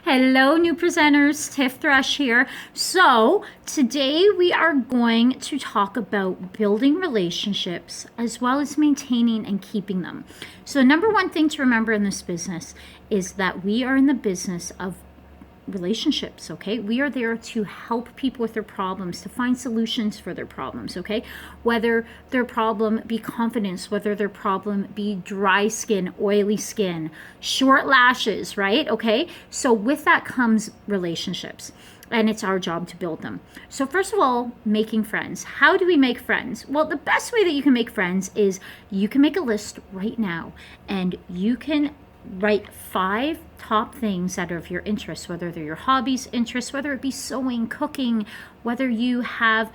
Hello, new presenters. Tiff Thrush here. So, today we are going to talk about building relationships as well as maintaining and keeping them. So, the number one thing to remember in this business is that we are in the business of relationships. Okay, we are there to help people with their problems, to find solutions for their problems. Okay, whether their problem be confidence, whether their problem be dry skin, oily skin, short lashes, right? Okay, so with that comes relationships, and it's our job to build them. So first of all, making friends. How do we make friends? Well, the best way that you can make friends is you can make a list right now, and you can write 5 top things that are of your interest, whether they're your hobbies, interests, whether it be sewing, cooking, whether you have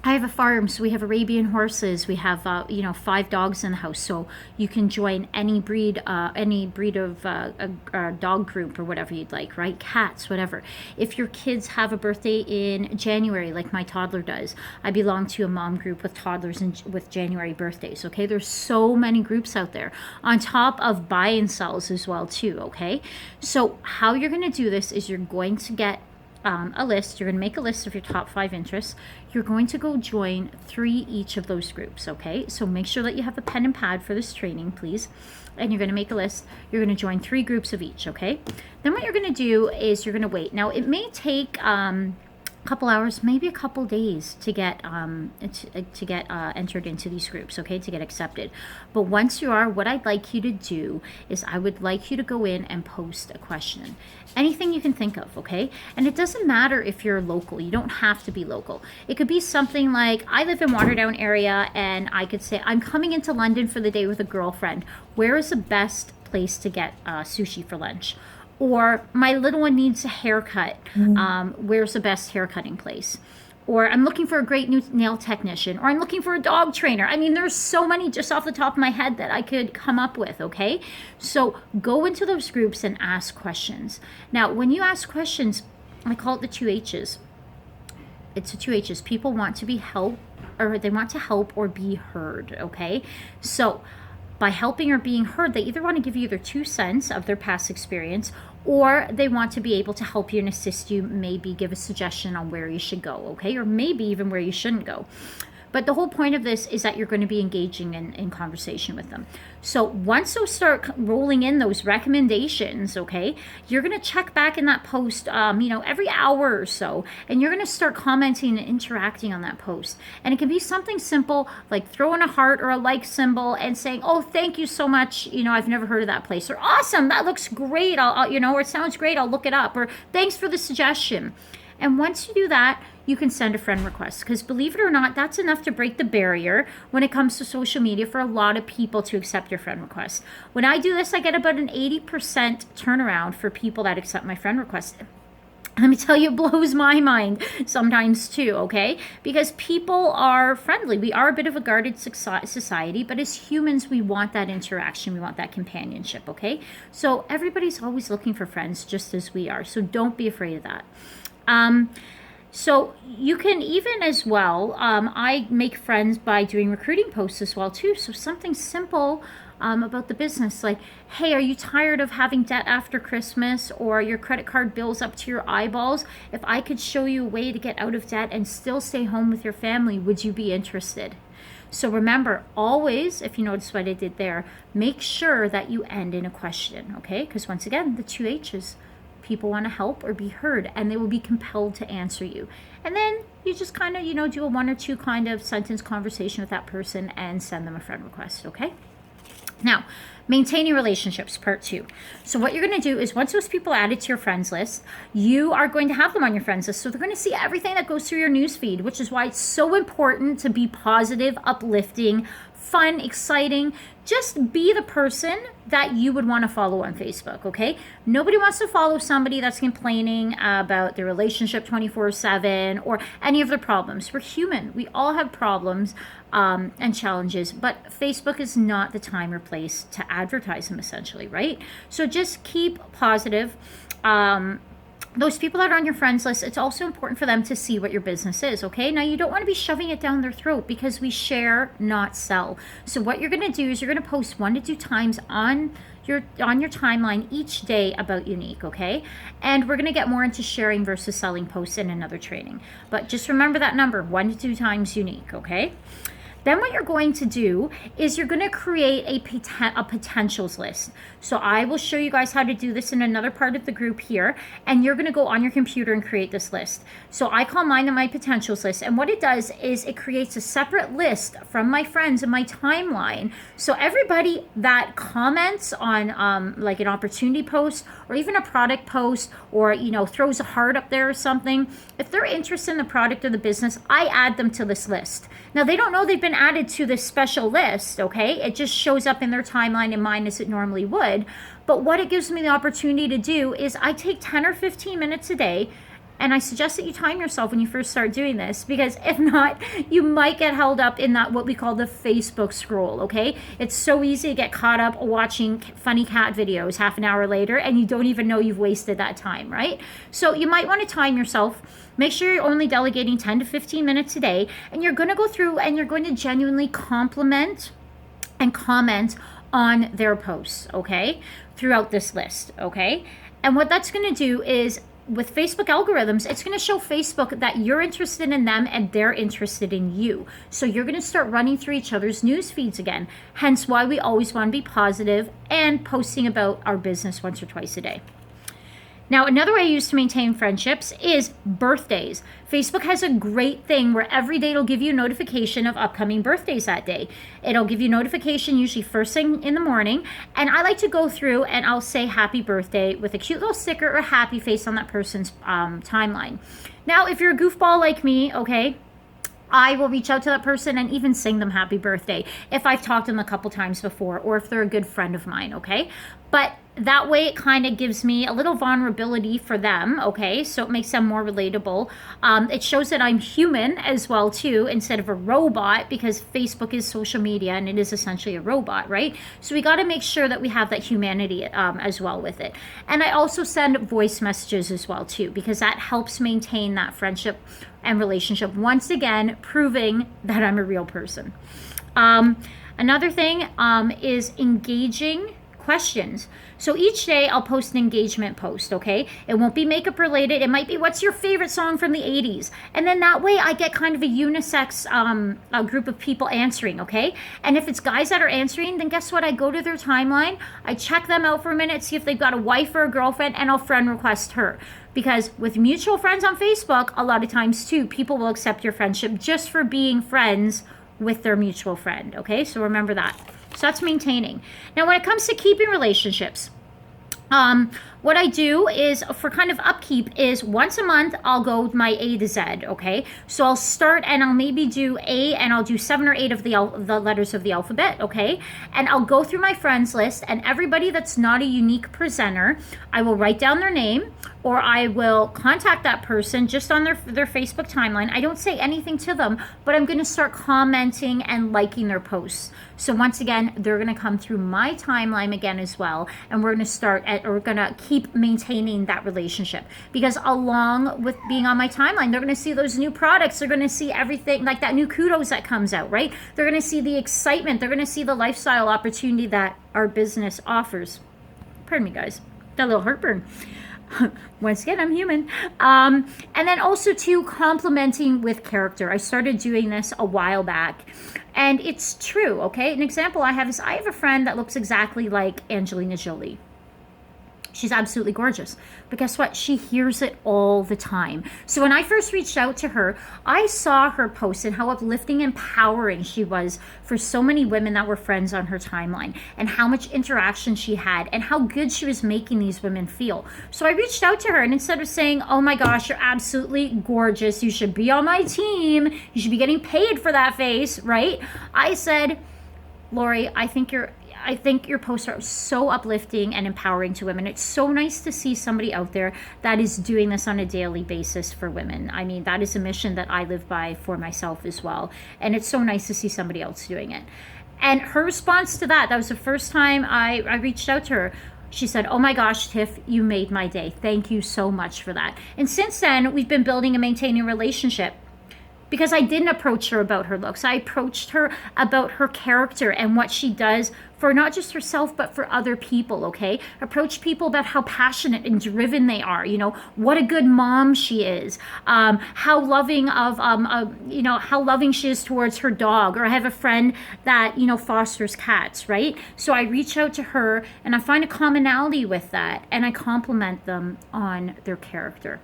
I have a farm, so we have Arabian horses. We have, 5 dogs in the house, so you can join any breed of a dog group or whatever you'd like, right? Cats, whatever. If your kids have a birthday in January, like my toddler does, I belong to a mom group with toddlers and with January birthdays. Okay, there's so many groups out there, on top of buy and sells as well too. Okay, so how you're going to do this is you're going to get a list. You're going to make a list of your top 5 interests. You're going to go join 3 each of those groups. Okay, so make sure that you have a pen and pad for this training, please. And you're going to make a list. You're going to join 3 groups of each. Okay, then what you're going to do is you're going to wait. Now it may take couple hours, maybe a couple days to get entered into these groups, okay, to get accepted. But once you are, what I'd like you to do is I would like you to go in and post a question, anything you can think of, okay? And it doesn't matter if you're local. You don't have to be local. It could be something like, I live in Waterdown area, and I could say I'm coming into London for the day with a girlfriend. Where is the best place to get sushi for lunch? Or my little one needs a haircut. Where's the best haircutting place? Or I'm looking for a great new nail technician. Or I'm looking for a dog trainer. I mean, there's so many just off the top of my head that I could come up with, okay? So go into those groups and ask questions. Now, when you ask questions, I call it the 2 H's. It's the 2 H's. People want to be helped, or they want to help or be heard, okay? So by helping or being heard, they either want to give you their 2 cents of their past experience, or they want to be able to help you and assist you, maybe give a suggestion on where you should go, okay? Or maybe even where you shouldn't go. But the whole point of this is that you're going to be engaging in conversation with them. So once those start rolling in those recommendations, okay, you're going to check back in that post, every hour or so, and you're going to start commenting and interacting on that post. And it can be something simple like throwing a heart or a like symbol and saying, "Oh, thank you so much. I've never heard of that place," or "Awesome, that looks great. Or it sounds great. I'll look it up," or "Thanks for the suggestion." And once you do that, you can send a friend request, because believe it or not, that's enough to break the barrier when it comes to social media for a lot of people to accept your friend request. When I do this, I get about an 80% turnaround for people that accept my friend request. Let me tell you, it blows my mind sometimes too, okay? Because people are friendly. We are a bit of a guarded society, but as humans, we want that interaction. We want that companionship, okay? So everybody's always looking for friends, just as we are. So don't be afraid of that. So you can even as well, I make friends by doing recruiting posts as well too. So something simple about the business, like, "Hey, are you tired of having debt after Christmas, or your credit card bills up to your eyeballs? If I could show you a way to get out of debt and still stay home with your family, would you be interested?" So remember, always, if you notice what I did there, make sure that you end in a question, okay? Because once again, the 2 H's. People want to help or be heard, and they will be compelled to answer you. And then you just kind of, do a 1 or 2 kind of sentence conversation with that person and send them a friend request, okay? Now, maintaining relationships, part 2. So what you're going to do is, once those people added to your friends list, you are going to have them on your friends list. So they're going to see everything that goes through your news feed, which is why it's so important to be positive, uplifting, fun, exciting. Just be the person that you would want to follow on Facebook, okay? Nobody wants to follow somebody that's complaining about their relationship 24/7 or any of their problems. We're human. We all have problems and challenges, but Facebook is not the time or place to advertise them, essentially, right? So just keep positive. those people that are on your friends list, it's also important for them to see what your business is, okay? Now, you don't want to be shoving it down their throat, because we share, not sell. So what you're going to do is you're going to post 1 to 2 times on your timeline each day about Unique, okay? And we're going to get more into sharing versus selling posts in another training. But just remember that number, 1 to 2 times Unique, okay? Then what you're going to do is you're going to create a potentials list. So I will show you guys how to do this in another part of the group here. And you're going to go on your computer and create this list. So I call mine the My Potentials list. And what it does is it creates a separate list from my friends in my timeline. So everybody that comments on like an opportunity post or even a product post, or, you know, throws a heart up there or something, if they're interested in the product or the business, I add them to this list. Now, they don't know they've been added to this special list, okay? It just shows up in their timeline and mine as it normally would. But what it gives me the opportunity to do is I take 10 or 15 minutes a day, and I suggest that you time yourself when you first start doing this, because if not, you might get held up in that what we call the Facebook scroll, okay? It's so easy to get caught up watching funny cat videos half an hour later, and you don't even know you've wasted that time, right? So you might want to time yourself. Make sure you're only delegating 10 to 15 minutes a day, and you're going to go through and you're going to genuinely compliment and comment on their posts, okay, throughout this list, okay? And what that's going to do is, with Facebook algorithms, it's going to show Facebook that you're interested in them and they're interested in you. So you're going to start running through each other's news feeds again. Hence why we always want to be positive and posting about our business once or twice a day. Now, another way I use to maintain friendships is birthdays. Facebook has a great thing where every day it'll give you a notification of upcoming birthdays that day. It'll give you notification usually first thing in the morning. And I like to go through and I'll say happy birthday with a cute little sticker or a happy face on that person's timeline. Now, if you're a goofball like me, okay, I will reach out to that person and even sing them happy birthday if I've talked to them a couple times before, or if they're a good friend of mine, okay? But that way it kind of gives me a little vulnerability for them, okay? So it makes them more relatable. It shows that I'm human as well too, instead of a robot, because Facebook is social media and it is essentially a robot, right? So we got to make sure that we have that humanity as well with it. And I also send voice messages as well too, because that helps maintain that friendship and relationship, once again proving that I'm a real person. Another thing is engaging questions. So each day I'll post an engagement post, okay? It won't be makeup related. It might be, what's your favorite song from the 80s? And then that way I get kind of a unisex a group of people answering, okay? And if it's guys that are answering, then guess what? I go to their timeline, I check them out for a minute, see if they've got a wife or a girlfriend, and I'll friend request her. Because with mutual friends on Facebook, a lot of times too, people will accept your friendship just for being friends with their mutual friend, okay? So remember that. So that's maintaining. Now, when it comes to keeping relationships, what I do is, for kind of upkeep, is once a month I'll go my A to Z, okay? So I'll start and I'll maybe do A, and I'll do 7 or 8 of the letters of the alphabet, okay? And I'll go through my friends list, and everybody that's not a unique presenter, I will write down their name, or I will contact that person just on their Facebook timeline. I don't say anything to them, but I'm going to start commenting and liking their posts. So once again, they're going to come through my timeline again as well, and we're going to keep maintaining that relationship, because along with being on my timeline, they're going to see those new products, they're going to see everything, like that new kudos that comes out, right? They're going to see the excitement, they're going to see the lifestyle opportunity that our business offers. Pardon me, guys, that little heartburn. Once again, I'm human. And then also too, complimenting with character. I started doing this a while back, and it's true, okay? An example I have is, I have a friend that looks exactly like Angelina Jolie. She's absolutely gorgeous. But guess what? She hears it all the time. So when I first reached out to her, I saw her post and how uplifting and empowering she was for so many women that were friends on her timeline, and how much interaction she had, and how good she was making these women feel. So I reached out to her, and instead of saying, oh my gosh, you're absolutely gorgeous, you should be on my team, you should be getting paid for that face, right? I said, Lori, I think your posts are so uplifting and empowering to women. It's so nice to see somebody out there that is doing this on a daily basis for women. I mean, that is a mission that I live by for myself as well. And it's so nice to see somebody else doing it. And her response to that was the first time I reached out to her. She said, "Oh my gosh, Tiff, you made my day. Thank you so much for that." And since then, we've been building and maintaining a relationship. Because I didn't approach her about her looks. I approached her about her character and what she does for not just herself, but for other people, okay? Approach people about how passionate and driven they are, what a good mom she is, how loving how loving she is towards her dog. Or I have a friend that, fosters cats, right? So I reach out to her and I find a commonality with that and I compliment them on their character.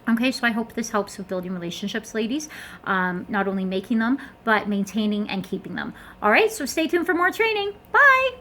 Okay, so I hope this helps with building relationships, ladies. Not only making them, but maintaining and keeping them. All right, so stay tuned for more training. Bye.